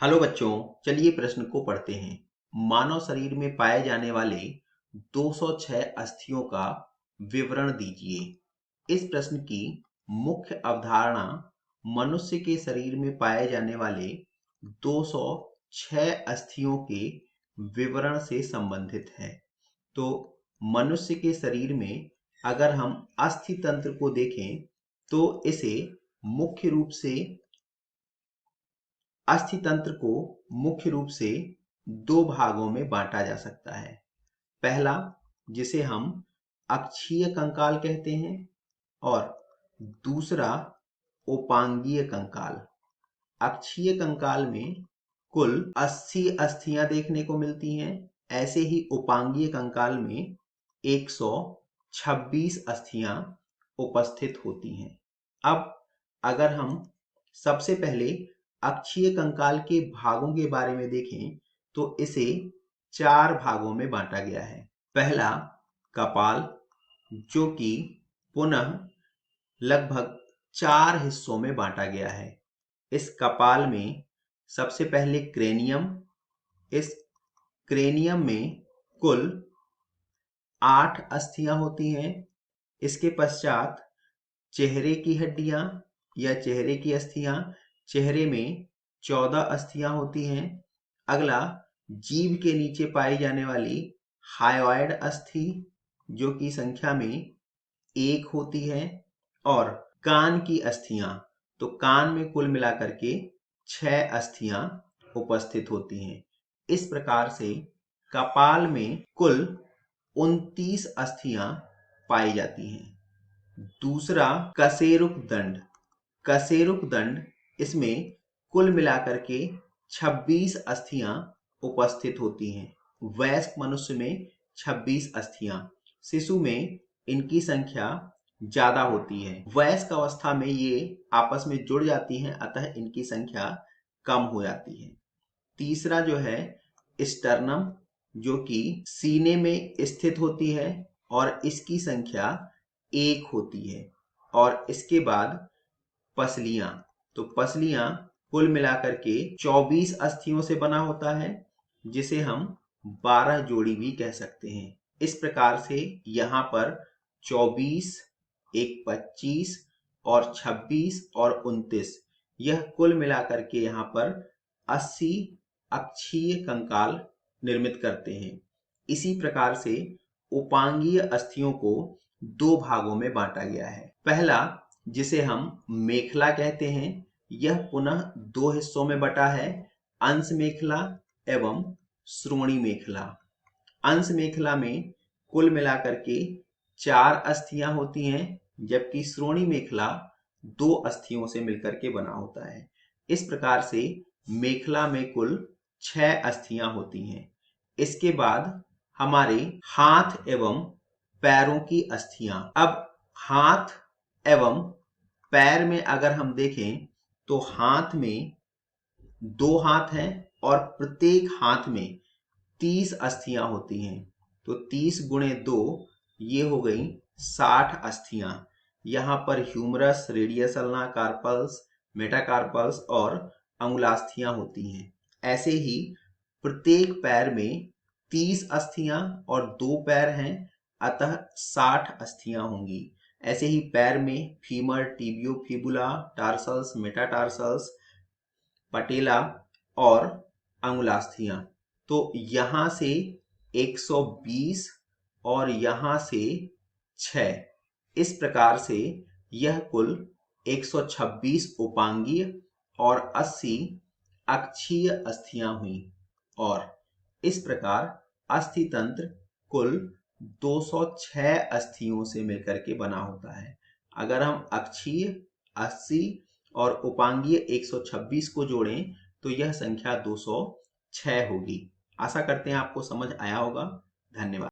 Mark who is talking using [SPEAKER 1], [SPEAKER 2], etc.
[SPEAKER 1] Hello बच्चों, चलिए प्रश्न को पढ़ते हैं। मानव शरीर में पाए जाने वाले 206 अस्थियों का विवरण दीजिए। इस प्रश्न की मुख्य अवधारणा मनुष्य के शरीर में पाए जाने वाले 206 अस्थियों के विवरण से संबंधित है। तो मनुष्य के शरीर में अगर हम अस्थि तंत्र को देखें तो इसे मुख्य रूप से अस्थि तंत्र को मुख्य रूप से दो भागों में बांटा जा सकता है। पहला, जिसे हम अक्षीय कंकाल कहते हैं, और दूसरा उपांगीय कंकाल। अक्षीय कंकाल में कुल 80 अस्थियां देखने को मिलती हैं। ऐसे ही उपांगीय कंकाल में 126 अस्थियां उपस्थित होती हैं। अब अगर हम सबसे पहले अक्षीय कंकाल के भागों के बारे में देखें तो इसे 4 भागों में बांटा गया है। पहला, कपाल, जो कि पुनः लगभग 4 हिस्सों में बांटा गया है। इस कपाल में सबसे पहले क्रेनियम। इस क्रेनियम में कुल 8 अस्थियां होती हैं। इसके पश्चात चेहरे की हड्डियां या चेहरे की अस्थियां। चेहरे में 14 अस्थियां होती हैं। अगला, जीभ के नीचे पाई जाने वाली हायोइड अस्थि, जो कि संख्या में 1 होती है। और कान की अस्थियां, तो कान में कुल मिलाकर के 6 अस्थियां उपस्थित होती हैं। इस प्रकार से कपाल में कुल 29 अस्थियां पाई जाती हैं। दूसरा, कशेरुक दंड। कशेरुक दंड, इसमें कुल मिलाकर के 26 अस्थियां उपस्थित होती हैं। वयस्क मनुष्य में 26 अस्थियां, शिशु में इनकी संख्या ज्यादा होती है। वयस्क अवस्था में ये आपस में जुड़ जाती हैं, अतः इनकी संख्या कम हो जाती है। तीसरा जो है स्टर्नम, जो कि सीने में स्थित होती है और इसकी संख्या 1 होती है। और इसके बाद पसलियां, तो पसलियां कुल मिलाकर के 24 अस्थियों से बना होता है, जिसे हम 12 जोड़ी भी कह सकते हैं। इस प्रकार से यहाँ पर 24, एक 25 और 26 और 29, यह कुल मिलाकर के यहाँ पर 80 अक्षीय कंकाल निर्मित करते हैं। इसी प्रकार से उपांगीय अस्थियों को 2 भागों में बांटा गया है। पहला, जिसे हम मेखला कहते हैं, यह पुनः 2 हिस्सों में बटा है, अंश मेखला एवं श्रोणी मेखला। अंश मेखला में कुल मिलाकर के 4 अस्थियां होती हैं, जबकि श्रोणी मेखला 2 अस्थियों से मिलकर के बना होता है। इस प्रकार से मेखला में कुल 6 अस्थियां होती हैं। इसके बाद हमारे हाथ एवं पैरों की अस्थियां। अब हाथ एवं पैर में अगर हम देखें तो हाथ में 2 हाथ हैं और प्रत्येक हाथ में 30 अस्थियां होती हैं। तो 30 गुणे 2, ये हो गई 60 अस्थियां। यहाँ पर humerus, radius ulna, carpals, metacarpals और अंगुलास्थियां होती हैं। ऐसे ही प्रत्येक पैर में 30 अस्थियां और 2 पैर हैं, अतः 60 अस्थियां होंगी। ऐसे ही पैर में फीमर, टिबियो, फिबुला, टार्सल्स, मेटाटार्सल्स, पटेला और अंगुलास्थियां। तो यहां से 120 और यहां से 6, इस प्रकार से यह कुल 126 उपांगीय और 80 अक्षीय अस्थियां हुई। और इस प्रकार अस्थि तंत्र कुल 206 अस्थियों से मिलकर के बना होता है। अगर हम अक्षीय 80 और उपांगीय 126 को जोड़ें तो यह संख्या 206 होगी। आशा करते हैं आपको समझ आया होगा। धन्यवाद।